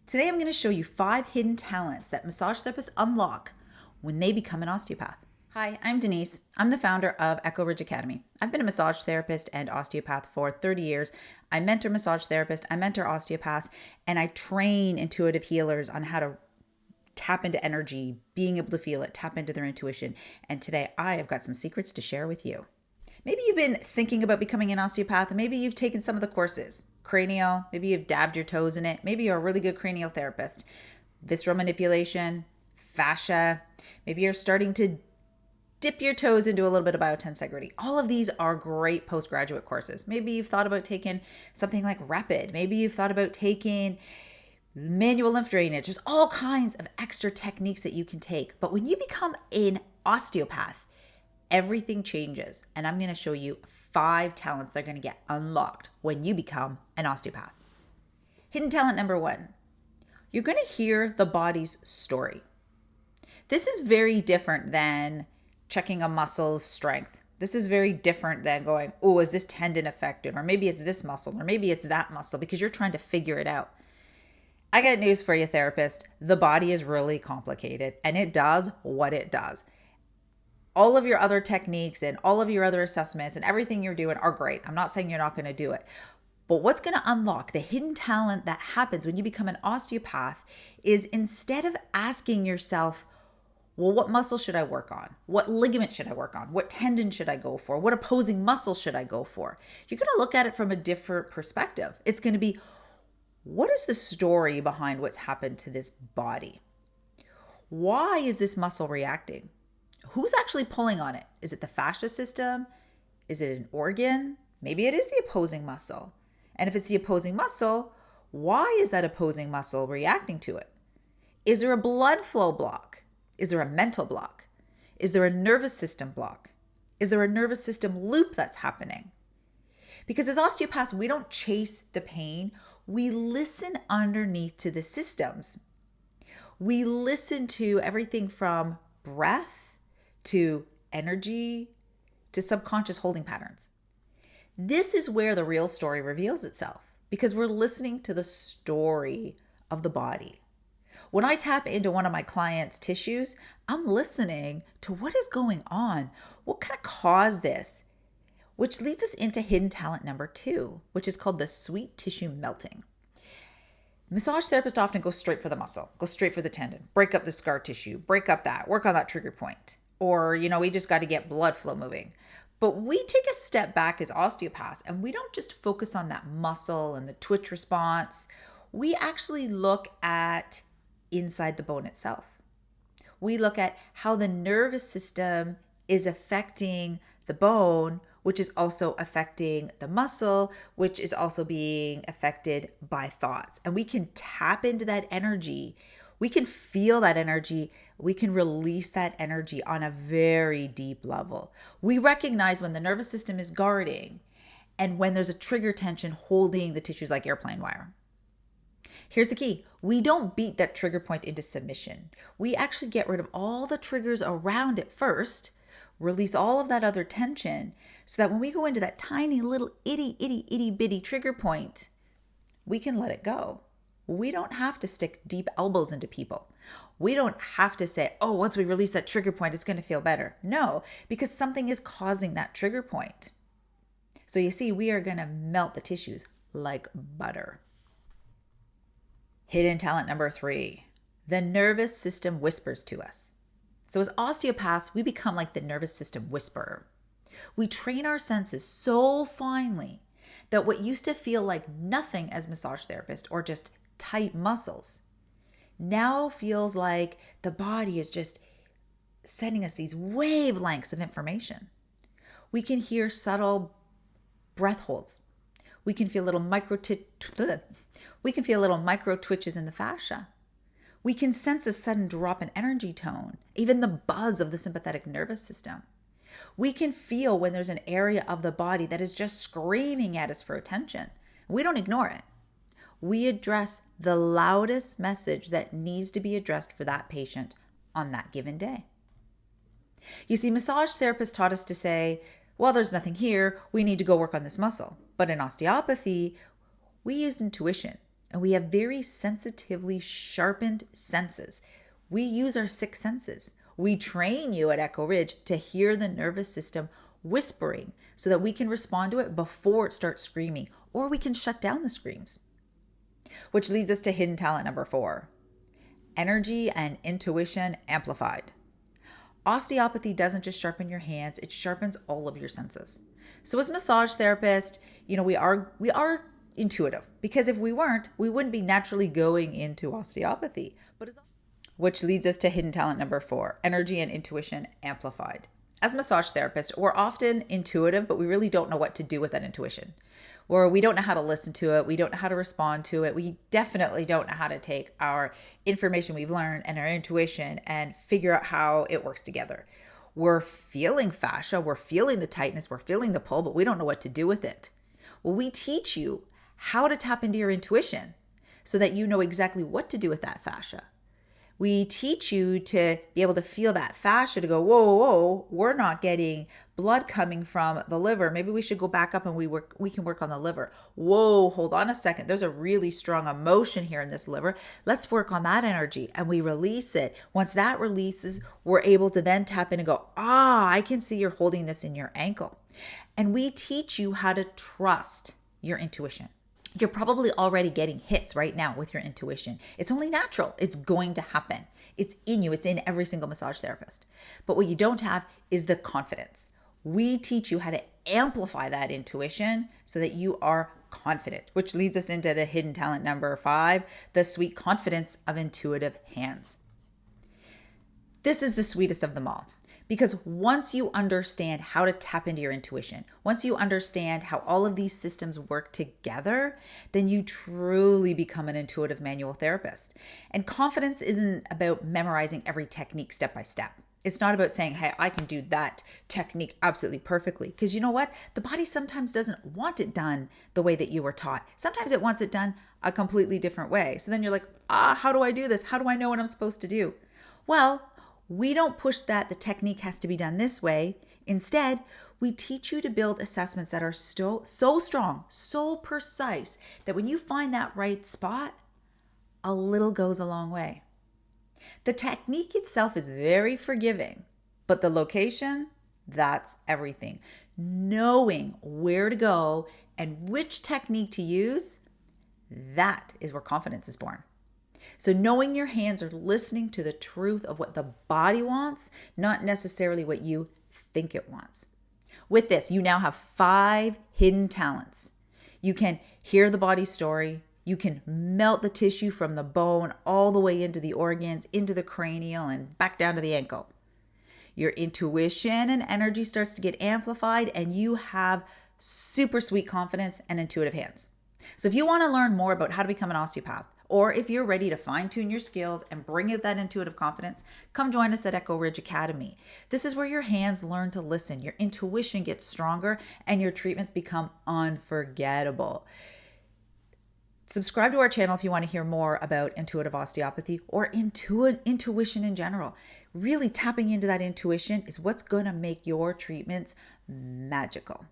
Today I'm going to show you 5 hidden talents that massage therapists unlock when they become an osteopath. Hi, I'm Denise. I'm the founder of Echo Ridge Academy. I've been a massage therapist and osteopath for 30 years. I mentor massage therapists, I mentor osteopaths, and I train intuitive healers on how to tap into energy, being able to feel it, tap into their intuition. And today I have got some secrets to share with you. Maybe you've been thinking about becoming an osteopath, and maybe you've taken some of the courses. Cranial, maybe you've dabbed your toes in it. Maybe you're a really good cranial therapist. Visceral manipulation, fascia. Maybe you're starting to dip your toes into a little bit of biotensegrity. All of these are great postgraduate courses. Maybe you've thought about taking something like rapid. Maybe you've thought about taking manual lymph drainage. There's all kinds of extra techniques that you can take. But when you become an osteopath, everything changes. And I'm going to show you 5 talents that are going to get unlocked when you become an osteopath. Hidden talent number 1, you're going to hear the body's story. This is very different than checking a muscle's strength. This is very different than going, oh, is this tendon affected? Or maybe it's this muscle, or maybe it's that muscle, because you're trying to figure it out. I got news for you, therapist. The body is really complicated, and it does what it does. All of your other techniques and all of your other assessments and everything you're doing are great. I'm not saying you're not going to do it. But what's going to unlock the hidden talent that happens when you become an osteopath is, instead of asking yourself, well, what muscle should I work on? What ligament should I work on? What tendon should I go for? What opposing muscle should I go for? You're going to look at it from a different perspective. It's going to be, what is the story behind what's happened to this body? Why is this muscle reacting? Who's actually pulling on it? Is it the fascia system? Is it an organ? Maybe it is the opposing muscle. And if it's the opposing muscle, why is that opposing muscle reacting to it? Is there a blood flow block? Is there a mental block? Is there a nervous system block? Is there a nervous system loop that's happening? Because as osteopaths, we don't chase the pain. We listen underneath to the systems. We listen to everything from breath to energy to subconscious holding patterns. This is where the real story reveals itself, because we're listening to the story of the body. When I tap into one of my clients' tissues, I'm listening to what is going on. What kind of caused this? Which leads us into hidden talent number 2, which is called the sweet tissue melting. Massage therapists often go straight for the muscle, go straight for the tendon, break up the scar tissue, break up that, work on that trigger point. Or, we just got to get blood flow moving. But we take a step back as osteopaths, and we don't just focus on that muscle and the twitch response. We actually look at inside the bone itself. We look at how the nervous system is affecting the bone, which is also affecting the muscle, which is also being affected by thoughts. And we can tap into that energy. We can feel that energy. We can release that energy on a very deep level. We recognize when the nervous system is guarding and when there's a trigger tension holding the tissues like airplane wire. Here's the key. We don't beat that trigger point into submission. We actually get rid of all the triggers around it first, release all of that other tension, so that when we go into that tiny little itty bitty trigger point, we can let it go. We don't have to stick deep elbows into people. We don't have to say, oh, once we release that trigger point, it's going to feel better. No, because something is causing that trigger point. So you see, we are going to melt the tissues like butter. Hidden talent number 3, the nervous system whispers to us. So as osteopaths, we become like the nervous system whisperer. We train our senses so finely that what used to feel like nothing as massage therapist, or just tight muscles, now feels like the body is just sending us these wavelengths of information. We can hear subtle breath holds. We can feel little micro twitches in the fascia. We can sense a sudden drop in energy tone, even the buzz of the sympathetic nervous system. We can feel when there's an area of the body that is just screaming at us for attention. We don't ignore it. We address the loudest message that needs to be addressed for that patient on that given day. You see, massage therapists taught us to say, well, there's nothing here. We need to go work on this muscle. But in osteopathy, we use intuition. and we have very sensitively sharpened senses. We use our six senses. We train you at Echo Ridge to hear the nervous system whispering so that we can respond to it before it starts screaming, or we can shut down the screams. Which leads us to hidden talent number 4, energy and intuition amplified. Osteopathy doesn't just sharpen your hands, it sharpens all of your senses. So as a massage therapist, we are intuitive, because if we weren't, we wouldn't be naturally going into osteopathy. Which leads us to hidden talent number 4, energy and intuition amplified. As a massage therapist, we're often intuitive, but we really don't know what to do with that intuition. Or we don't know how to listen to it. We don't know how to respond to it. We definitely don't know how to take our information we've learned and our intuition and figure out how it works together. We're feeling fascia, we're feeling the tightness, we're feeling the pull, but we don't know what to do with it. Well, we teach you how to tap into your intuition so that you know exactly what to do with that fascia. We teach you to be able to feel that fascia, to go, whoa, whoa, we're not getting blood coming from the liver. Maybe we should go back up and we can work on the liver. Whoa, hold on a second. There's a really strong emotion here in this liver. Let's work on that energy. And we release it. Once that releases, we're able to then tap in and go, I can see you're holding this in your ankle. And we teach you how to trust your intuition. You're probably already getting hits right now with your intuition. It's only natural. It's going to happen. It's in you. It's in every single massage therapist. But what you don't have is the confidence. We teach you how to amplify that intuition so that you are confident, which leads us into the hidden talent number 5, the sweet confidence of intuitive hands. This is the sweetest of them all. Because once you understand how to tap into your intuition, once you understand how all of these systems work together, then you truly become an intuitive manual therapist. And confidence isn't about memorizing every technique step by step. It's not about saying, hey, I can do that technique absolutely perfectly. Because you know what? The body sometimes doesn't want it done the way that you were taught. Sometimes it wants it done a completely different way. So then you're like, how do I do this? How do I know what I'm supposed to do? Well, we don't push that the technique has to be done this way. Instead, we teach you to build assessments that are so strong, so precise, that when you find that right spot, a little goes a long way. The technique itself is very forgiving, but the location, that's everything. Knowing where to go and which technique to use, that is where confidence is born. So knowing your hands are listening to the truth of what the body wants, not necessarily what you think it wants. With this, you now have 5 hidden talents. You can hear the body story. You can melt the tissue from the bone all the way into the organs, into the cranial, and back down to the ankle. Your intuition and energy starts to get amplified, and you have super sweet confidence and intuitive hands. So if you want to learn more about how to become an osteopath, or if you're ready to fine-tune your skills and bring out that intuitive confidence, come join us at Echo Ridge Academy. This is where your hands learn to listen, your intuition gets stronger, and your treatments become unforgettable. Subscribe to our channel if you want to hear more about intuitive osteopathy or intuition in general. Really tapping into that intuition is what's going to make your treatments magical.